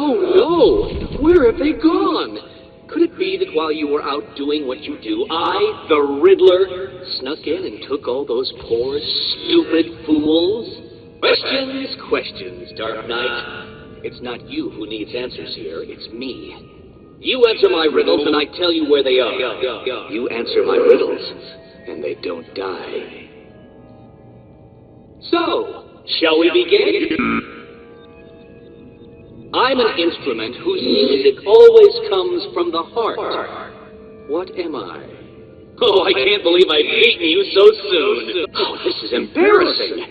Oh no! Where have they gone? Could it be that while you were out doing what you do, I, the Riddler, snuck in and took all those poor, stupid fools? Questions, questions, Dark Knight. It's not you who needs answers here, it's me. You answer my riddles and I tell you where they are. You answer my riddles and they don't die. So, shall we begin? I'm an instrument whose music always comes from the heart. What am I? Oh, I can't believe I've beaten you so soon. Oh, this is embarrassing.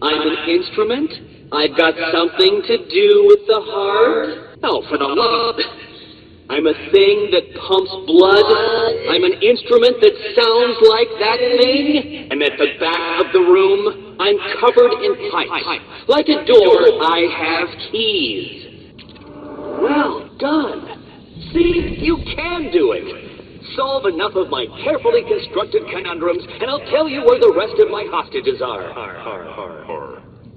I'm an instrument. I've got something to do with the heart. Oh, for the love. I'm a thing that pumps blood. I'm an instrument that sounds like that thing. And at the back of the room, I'm covered in pipes. Like a door, I have keys. Well done. See, you can do it. Solve enough of my carefully constructed conundrums, and I'll tell you where the rest of my hostages are.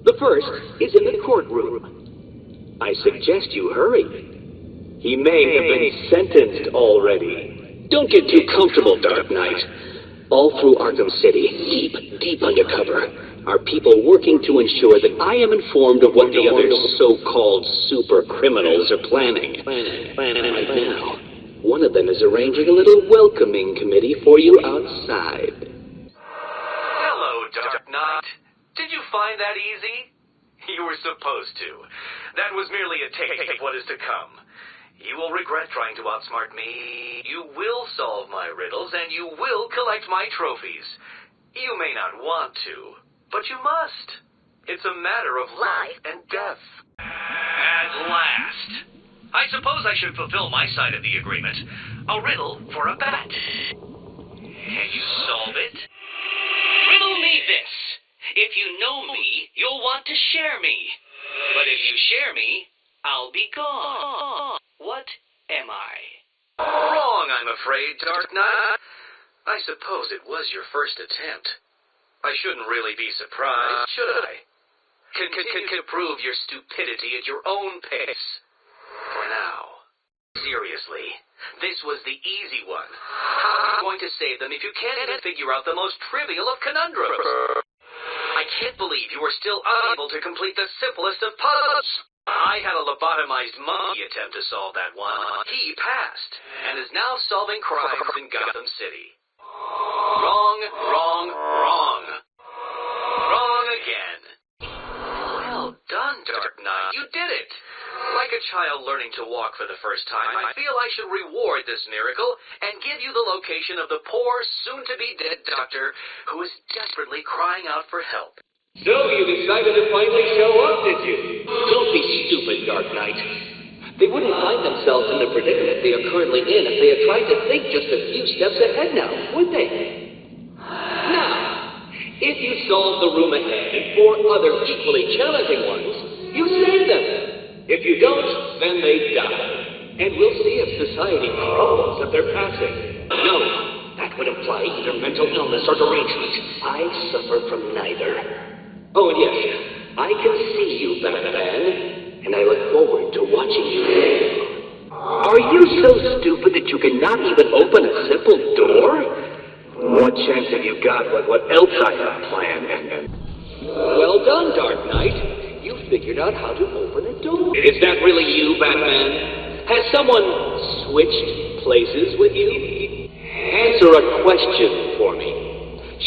The first is in the courtroom. I suggest you hurry. He may have been sentenced already. Don't get too comfortable, Dark Knight. All through Arkham City, deep undercover, are people working to ensure that I am informed of what the other so-called super criminals are planning. Right now, one of them is arranging a little welcoming committee for you outside. Hello, Dark Knight. Did you find that easy? You were supposed to. That was merely a taste of what is to come. You will regret trying to outsmart me. You will solve my riddles, and you will collect my trophies. You may not want to, but you must. It's a matter of life and death. At last. I suppose I should fulfill my side of the agreement. A riddle for a bat. Can you solve it? Riddle me this. If you know me, you'll want to share me. But if you share me, I'll be gone. What am I? Wrong, I'm afraid, Dark Knight. I suppose it was your first attempt. I shouldn't really be surprised, should I? Continue to prove your stupidity at your own pace. For now. Seriously, this was the easy one. How are you going to save them if you can't even figure out the most trivial of conundrums? I can't believe you were still unable to complete the simplest of puzzles. I had a lobotomized monkey attempt to solve that one. He passed, and is now solving crimes in Gotham City. Wrong, wrong, wrong. Wrong again. Well done, Dark Knight. You did it. Like a child learning to walk for the first time, I feel I should reward this miracle and give you the location of the poor, soon-to-be-dead doctor who is desperately crying out for help. So you decided to finally show up, did you? Don't be stupid, Dark Knight. They wouldn't find themselves in the predicament they are currently in if they had tried to think just a few steps ahead now, would they? Now, if you solve the room ahead and 4 other equally challenging ones, you save them. If you don't, then they die. And we'll see if society crumbles at their passing. No, that would imply either mental illness or derangement. I suffer from neither. Oh, and yes, I can see you, Batman, and I look forward to watching you fail. Are you so stupid that you cannot even open a simple door? What chance have you got with what else I have planned? Well done, Dark Knight. You figured out how to open a door. Is that really you, Batman? Has someone switched places with you? Answer a question for me.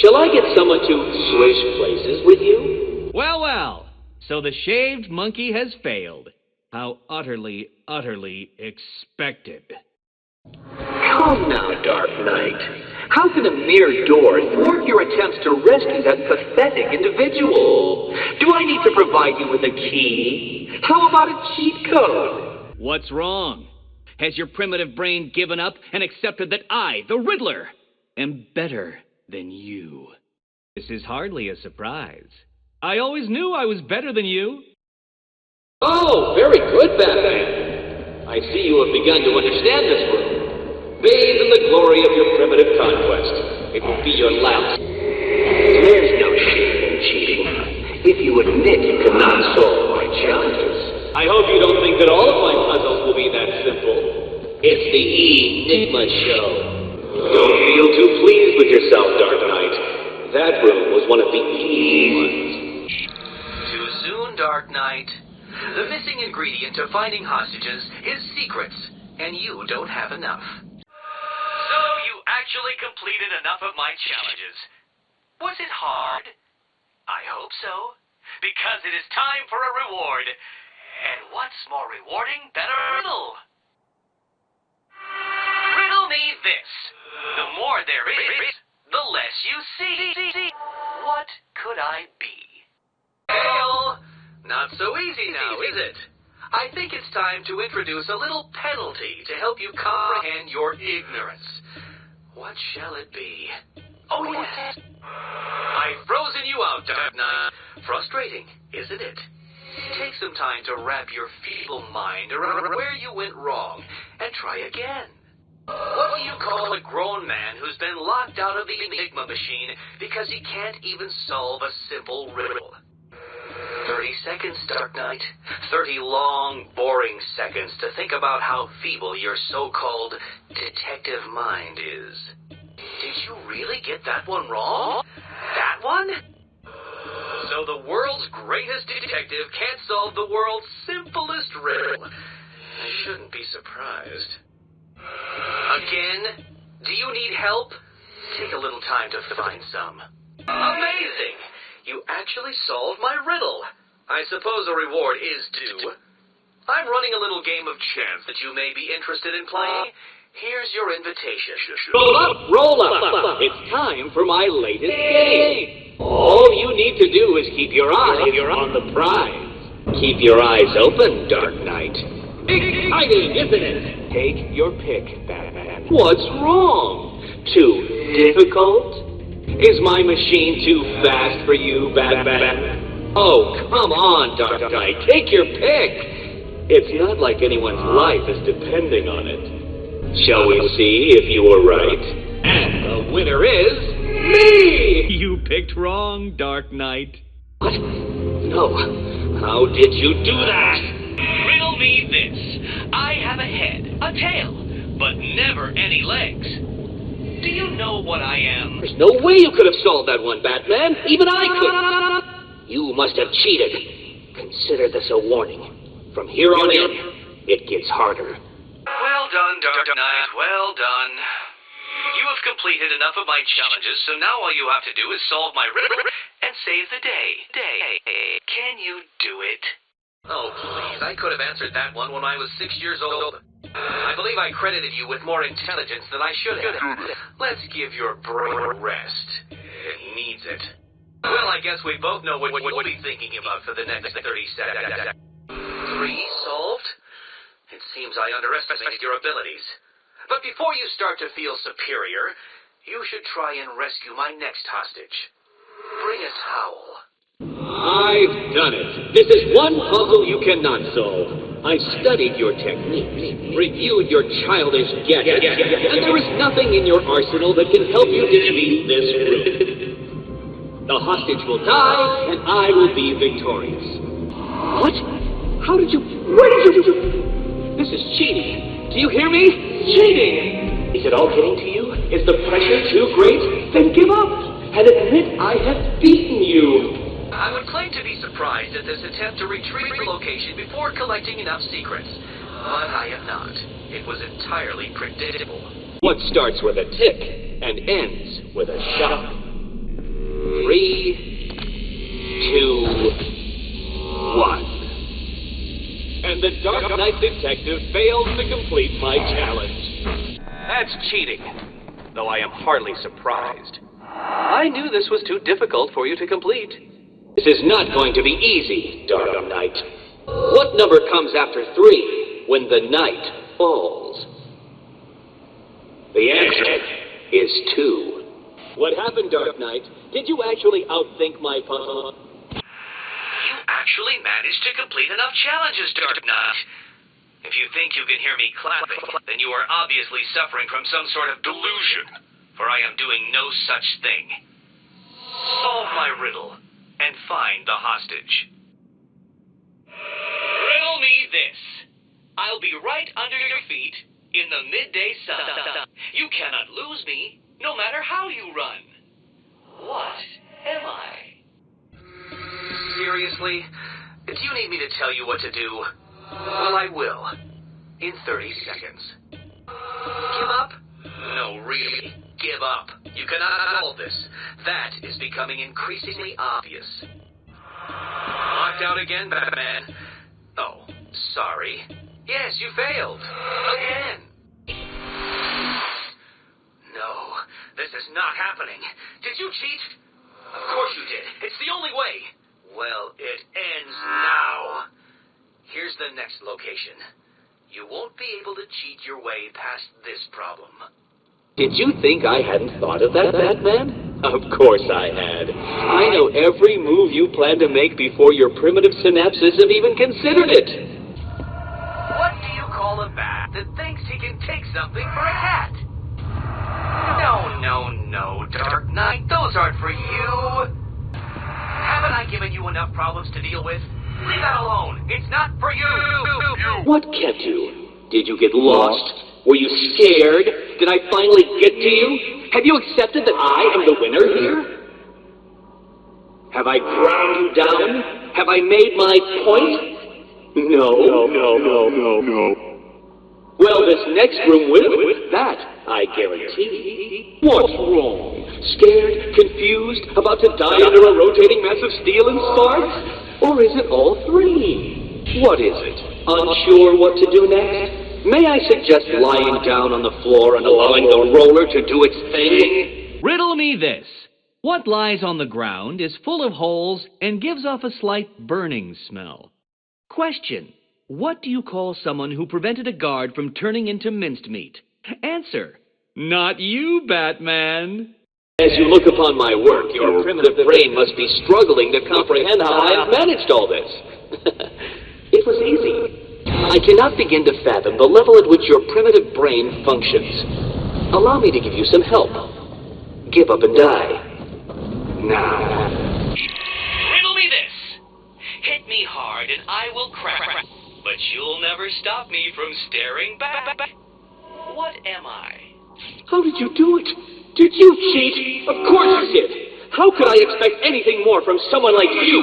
Shall I get someone to switch places with you? Well, so the shaved monkey has failed. How utterly expected. Come now, Dark Knight. How can a mere door thwart your attempts to rescue that pathetic individual? Do I need to provide you with a key? How about a cheat code? What's wrong? Has your primitive brain given up and accepted that I, the Riddler, am better than you? This is hardly a surprise. I always knew I was better than you. Oh, very good, Batman. I see you have begun to understand this room. Bathe in the glory of your primitive conquest. It will be your last. There's no shame in cheating. If you admit you cannot solve my challenges. I hope you don't think that all of my It's the Enigma Show. Don't feel too pleased with yourself, Dark Knight. That room was one of the easy ones. Too soon, Dark Knight. The missing ingredient to finding hostages is secrets, and you don't have enough. So you actually completed enough of my challenges. Was it hard? I hope so, because it is time for a reward. And what's more rewarding than a riddle? Riddle me this. The more there is, the less you see. What could I be? Well, not so easy now, is it? I think it's time to introduce a little penalty to help you comprehend your ignorance. What shall it be? Oh, yes. I've frozen you out, Dark Knight. Frustrating, isn't it? Take some time to wrap your feeble mind around where you went wrong and try again. What do you call a grown man who's been locked out of the Enigma machine because he can't even solve a simple riddle? 30 seconds, Dark Knight. 30 long, boring seconds to think about how feeble your so-called detective mind is. Did you really get that one wrong? That one? So the world's greatest detective can't solve the world's simplest riddle. I shouldn't be surprised. Again? Do you need help? Take a little time to find some. Amazing! You actually solved my riddle. I suppose a reward is due. I'm running a little game of chance that you may be interested in playing. Here's your invitation. Roll up, roll up. It's time for my latest game. All you need to do is keep your eyes on the prize. Keep your eyes open, Dark Knight. Exciting, isn't it? Take your pick, Batman. What's wrong? Too difficult? Is my machine too fast for you, Batman? Oh, come on, Dark Knight. Take your pick. It's not like anyone's life is depending on it. Shall we see if you were right? And the winner is me! You picked wrong, Dark Knight. What? No. How did you do that? Riddle me this. I have a head, a tail, but never any legs. Do you know what I am? There's no way you could have solved that one, Batman. Even I couldn't. You must have cheated. Consider this a warning. From here on in, it gets harder. Well done, Dark Knight. Well done. You have completed enough of my challenges, so now all you have to do is solve my riddle and save the day. Can you do it? Oh, please. I could have answered that one when I was 6 years old. I believe I credited you with more intelligence than I should have. Let's give your brain a rest. It needs it. Well, I guess we both know what we'll be thinking about for the next 30 seconds. 3 solved? It seems I underestimated your abilities. But before you start to feel superior, you should try and rescue my next hostage. Bring a towel. I've done it. This is one puzzle you cannot solve. I've studied your techniques, reviewed your childish gadgets, and there is nothing in your arsenal that can help you defeat this room. The hostage will die, and I will be victorious. What? How did you... Where did you... This is cheating. Do you hear me? Cheating! Is it all getting to you? Is the pressure too great? Then give up and admit I have beaten you. I would claim to be surprised at this attempt to retrieve the location before collecting enough secrets. But I am not. It was entirely predictable. What starts with a tick and ends with a shock? 3, 2, 1. And the Dark Knight Detective fails to complete my challenge. That's cheating, though I am hardly surprised. I knew this was too difficult for you to complete. This is not going to be easy, Dark Knight. What number comes after 3 when the night falls? The answer is 2. What happened, Dark Knight? Did you actually outthink my puzzle? You actually managed to complete enough challenges, Dark Knight. If you think you can hear me clapping, then you are obviously suffering from some sort of delusion, for I am doing no such thing. Solve my riddle and find the hostage. Riddle me this. I'll be right under your feet. in the midday sun. You cannot lose me, no matter how you run. What am I? Seriously? Do you need me to tell you what to do? Well, I will. In 30 seconds. Give up? No, really. Give up. You cannot solve this. That is becoming increasingly obvious. Locked out again, Batman? Oh, sorry. Yes, you failed. Again. No, this is not happening. Did you cheat? Of course you did. It's the only way. Well, it ends now. Here's the next location. You won't be able to cheat your way past this problem. Did you think I hadn't thought of that, Batman? Of course I had. I know every move you plan to make before your primitive synapses have even considered it. What do you call a bat that thinks he can take something for a cat? No, Dark Knight. Those aren't for you. Haven't I given you enough problems to deal with? Leave that alone. It's not for you. What kept you? Did you get lost? Were you scared? Did I finally get to you? Have you accepted that I am the winner here? Have I ground you down? Have I made my point? No. Well, this next room will. That, I guarantee. What's wrong? Scared? Confused? About to die under a rotating mass of steel and sparks? Or is it all three? What is it? Unsure what to do next? May I suggest lying down on the floor and allowing the roller to do its thing? Riddle me this. What lies on the ground is full of holes and gives off a slight burning smell? Question. What do you call someone who prevented a guard from turning into minced meat? Answer. Not you, Batman. As you look upon my work, your primitive brain must be struggling to comprehend how I have managed all this. It was easy. I cannot begin to fathom the level at which your primitive brain functions. Allow me to give you some help. Give up and die. Now. Riddle me this. Hit me hard and I will crack. But you'll never stop me from staring back. What am I? How did you do it? Did you cheat? Of course you did. How could I expect anything more from someone like you?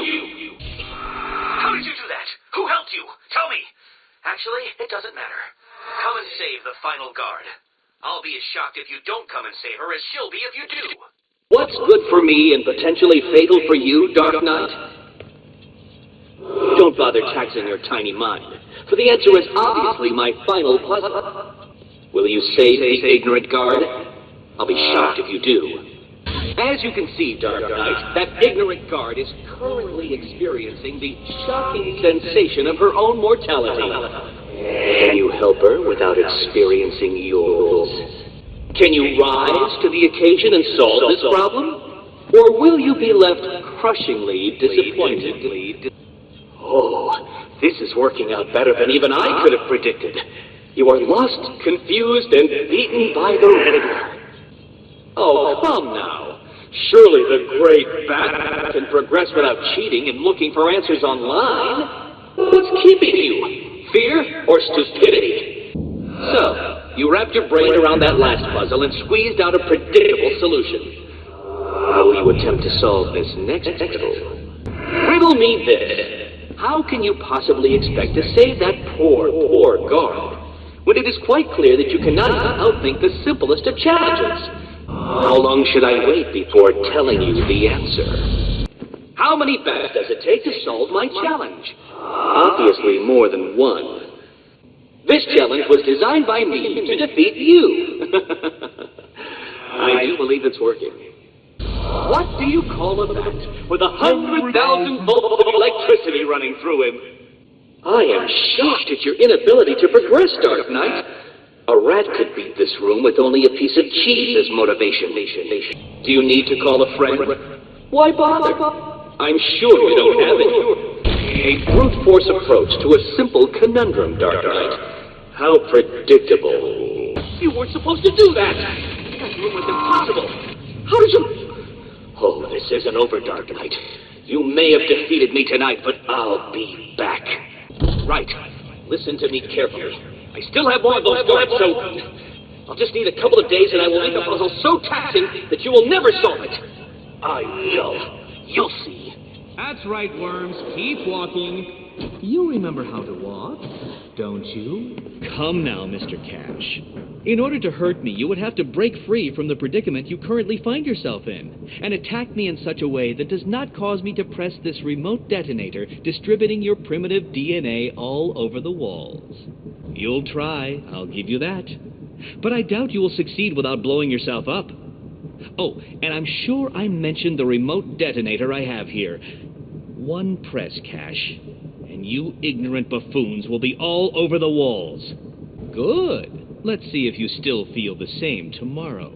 How did you do that? Who helped you? Tell me. Actually, it doesn't matter. Come and save the final guard. I'll be as shocked if you don't come and save her as she'll be if you do. What's good for me and potentially fatal for you, Dark Knight? Don't bother taxing your tiny mind, for the answer is obviously my final puzzle. Will you save the ignorant guard? I'll be shocked if you do. As you can see, Dark Knight, that ignorant guard is currently experiencing the shocking sensation of her own mortality. Can you help her without experiencing yours? Can you rise to the occasion and solve this problem? Or will you be left crushingly disappointed? Oh, this is working out better than even I could have predicted. You are lost, confused, and beaten by the Riddler. Oh, come now. Surely the great Bat can progress without cheating and looking for answers online. What's keeping you? Fear or stupidity? So, you wrapped your brain around that last puzzle and squeezed out a predictable solution. How will you attempt to solve this next riddle? Riddle me this. How can you possibly expect to save that poor guard when it is quite clear that you cannot outthink the simplest of challenges? How long should I wait before telling you the answer? How many bats does it take to solve my challenge? Obviously more than one. This challenge was designed by me to defeat you. I do believe it's working. What do you call a bat with 100,000 volts of electricity running through him? I am shocked at your inability to progress, Dark Knight. A rat could beat this room with only a piece of cheese as motivation. Do you need to call a friend? Why bother? I'm sure you don't have it. A brute force approach to a simple conundrum, Dark Knight. How predictable. You weren't supposed to do that. That room was impossible. How did you... Oh, this isn't over, Dark Knight. You may have defeated me tonight, but I'll be back. Right. Listen to me carefully. I still have more of those guards, so I'll just need a couple of days and I will make a puzzle so taxing that you will never solve it. I will. You'll see. That's right, Worms. Keep walking. You remember how to walk, don't you? Come now, Mr. Cash. In order to hurt me, you would have to break free from the predicament you currently find yourself in, and attack me in such a way that does not cause me to press this remote detonator, distributing your primitive DNA all over the walls. You'll try, I'll give you that. But I doubt you will succeed without blowing yourself up. Oh, and I'm sure I mentioned the remote detonator I have here. One press, Cash, and you ignorant buffoons will be all over the walls. Good. Let's see if you still feel the same tomorrow.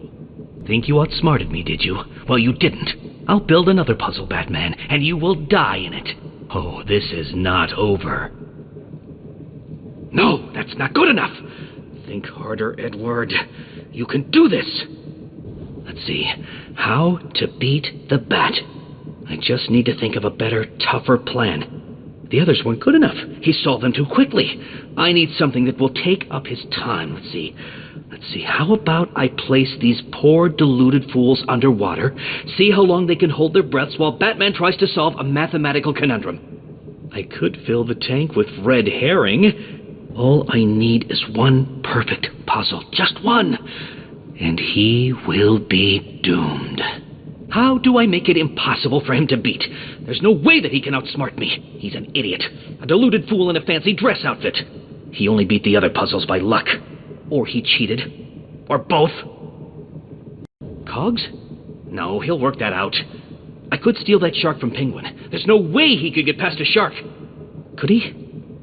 Think you outsmarted me, did you? Well, you didn't. I'll build another puzzle, Batman, and you will die in it. Oh, this is not over. No, that's not good enough. Think harder, Edward. You can do this. Let's see. How to beat the Bat. I just need to think of a better, tougher plan. The others weren't good enough. He solved them too quickly. I need something that will take up his time. Let's see. How about I place these poor, deluded fools underwater, see how long they can hold their breaths while Batman tries to solve a mathematical conundrum. I could fill the tank with red herring. All I need is one perfect puzzle. Just one. And he will be doomed. How do I make it impossible for him to beat? There's no way that he can outsmart me. He's an idiot. A deluded fool in a fancy dress outfit. He only beat the other puzzles by luck. Or he cheated. Or both. Cogs? No, he'll work that out. I could steal that shark from Penguin. There's no way he could get past a shark. Could he?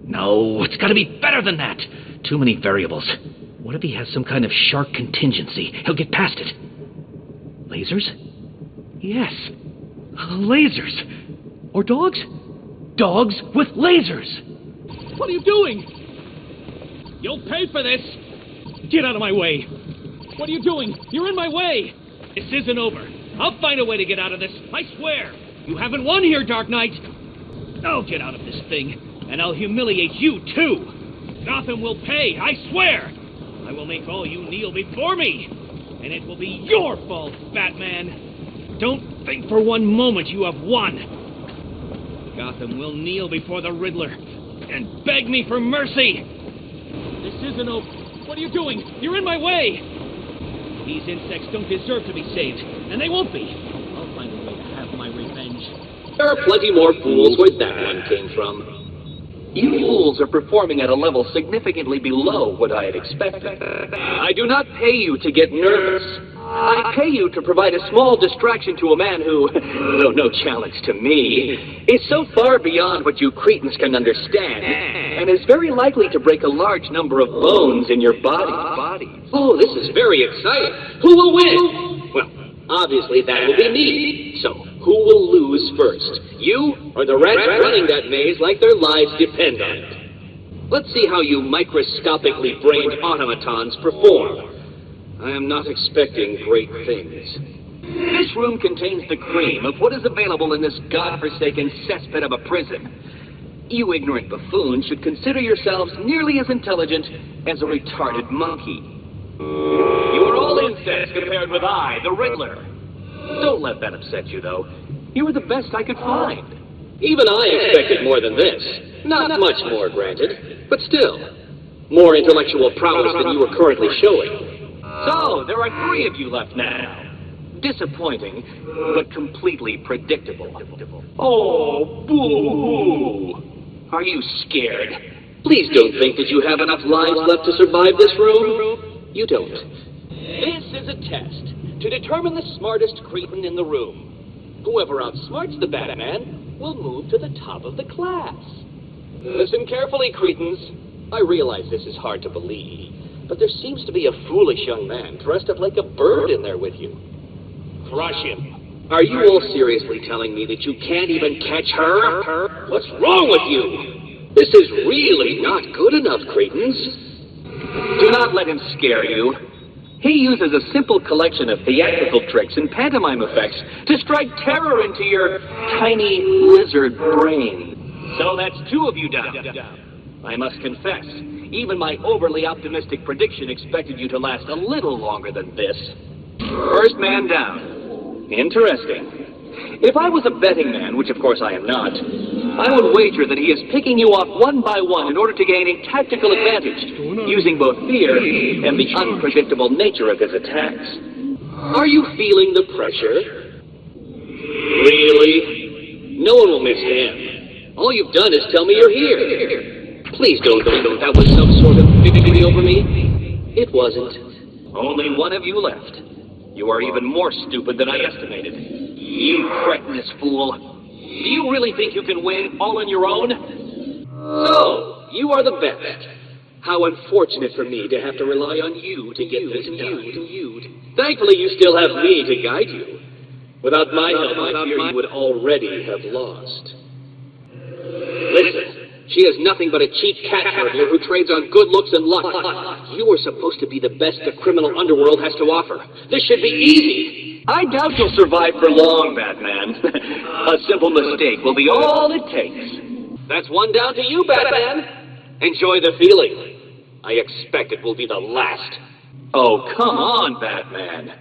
No, it's gotta be better than that. Too many variables. What if he has some kind of shark contingency? He'll get past it. Lasers? Yes. Lasers. Or dogs? Dogs with lasers. What are you doing? You'll pay for this. Get out of my way. What are you doing? You're in my way. This isn't over. I'll find a way to get out of this. I swear. You haven't won here, Dark Knight. I'll get out of this thing, and I'll humiliate you, too. Gotham will pay, I swear. I will make all you kneel before me. And it will be your fault, Batman. Don't think for one moment you have won. Gotham will kneel before the Riddler and beg me for mercy. This isn't over. What are you doing? You're in my way. These insects don't deserve to be saved, and they won't be. I'll find a way to have my revenge. There are plenty more fools where that one came from. You fools are performing at a level significantly below what I had expected. I do not pay you to get nervous. I pay you to provide a small distraction to a man who, though no challenge to me, is so far beyond what you cretins can understand, and is very likely to break a large number of bones in your body. Oh, this is very exciting. Who will win? Well, obviously that will be me. So, who will lose first? You or the rats running that maze like their lives depend on it? Let's see how you microscopically brained automatons perform. I am not expecting great things. This room contains the cream of what is available in this godforsaken cesspit of a prison. You ignorant buffoons should consider yourselves nearly as intelligent as a retarded monkey. You are all insects compared with I, the Riddler. Don't let that upset you, though. You were the best I could find. Even I expected more than this. Not much more, granted. But still, more intellectual prowess than you are currently showing. So, there are 3 of you left now. Disappointing, but completely predictable. Oh, boo-hoo! Are you scared? Please don't think that you have enough lives left to survive this room. You don't. This is a test to determine the smartest cretin in the room. Whoever outsmarts the Batman will move to the top of the class. Listen carefully, cretins. I realize this is hard to believe, but there seems to be a foolish young man dressed up like a bird in there with you. Crush him. Are you all seriously telling me that you can't even catch her? What's wrong with you? This is really not good enough, cretins. Do not let him scare you. He uses a simple collection of theatrical tricks and pantomime effects to strike terror into your tiny lizard brain. So that's 2 of you down. I must confess, even my overly optimistic prediction expected you to last a little longer than this. First man down. Interesting. If I was a betting man, which of course I am not, I would wager that he is picking you off one by one in order to gain a tactical advantage, using both fear and the unpredictable nature of his attacks. Are you feeling the pressure? Really? No one will miss him. All you've done is tell me you're here. Please don't that was some sort of victory over me. It wasn't. Only one of you left. You are even more stupid than I estimated. You cretinous fool. Do you really think you can win all on your own? So, you are the best. How unfortunate for me to have to rely on you to get this done. Thankfully, you still have me to guide you. Without my help, I fear you would already have lost. Listen. She is nothing but a cheap cat burglar who trades on good looks and luck. You are supposed to be the best the criminal underworld has to offer. This should be easy. I doubt you'll survive for long, Batman. A simple mistake will be all it takes. That's one down to you, Batman. Enjoy the feeling. I expect it will be the last. Oh, come on, Batman.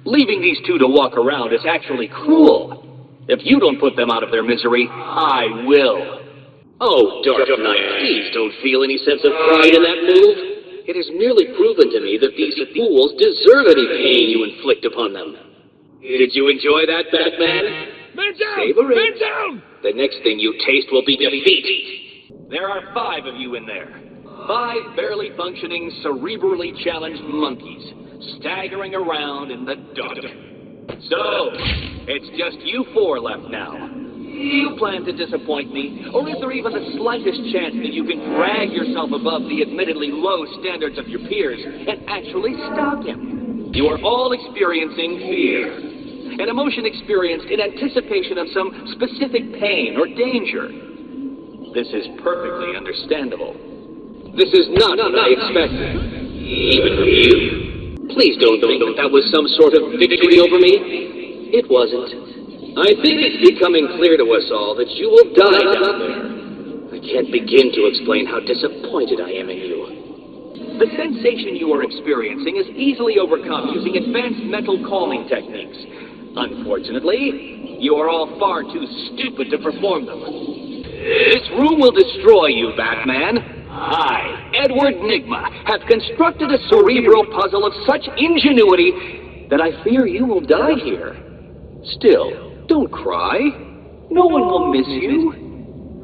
Leaving these two to walk around is actually cruel. If you don't put them out of their misery, I will. Oh, Dark Knight, please don't feel any sense of pride in that move. It has merely proven to me that these fools deserve any pain you inflict upon them. Did you enjoy that, Batman? Man down! Savor it. Man down! The next thing you taste will be defeat. There are 5 of you in there. 5 barely functioning, cerebrally challenged monkeys, staggering around in the dark. So, it's just you 4 left now. Do you plan to disappoint me, or is there even the slightest chance that you can drag yourself above the admittedly low standards of your peers and actually stop him? You are all experiencing fear, an emotion experienced in anticipation of some specific pain or danger. This is perfectly understandable. This is not what I expected, even from you. Please don't think that was some sort of victory over me. It wasn't. I think it's becoming clear to us all that you will die down there. I can't begin to explain how disappointed I am in you. The sensation you are experiencing is easily overcome using advanced mental calming techniques. Unfortunately, you are all far too stupid to perform them. This room will destroy you, Batman. I, Edward Nygma, have constructed a cerebral puzzle of such ingenuity that I fear you will die here. Still, don't cry. No one will miss you.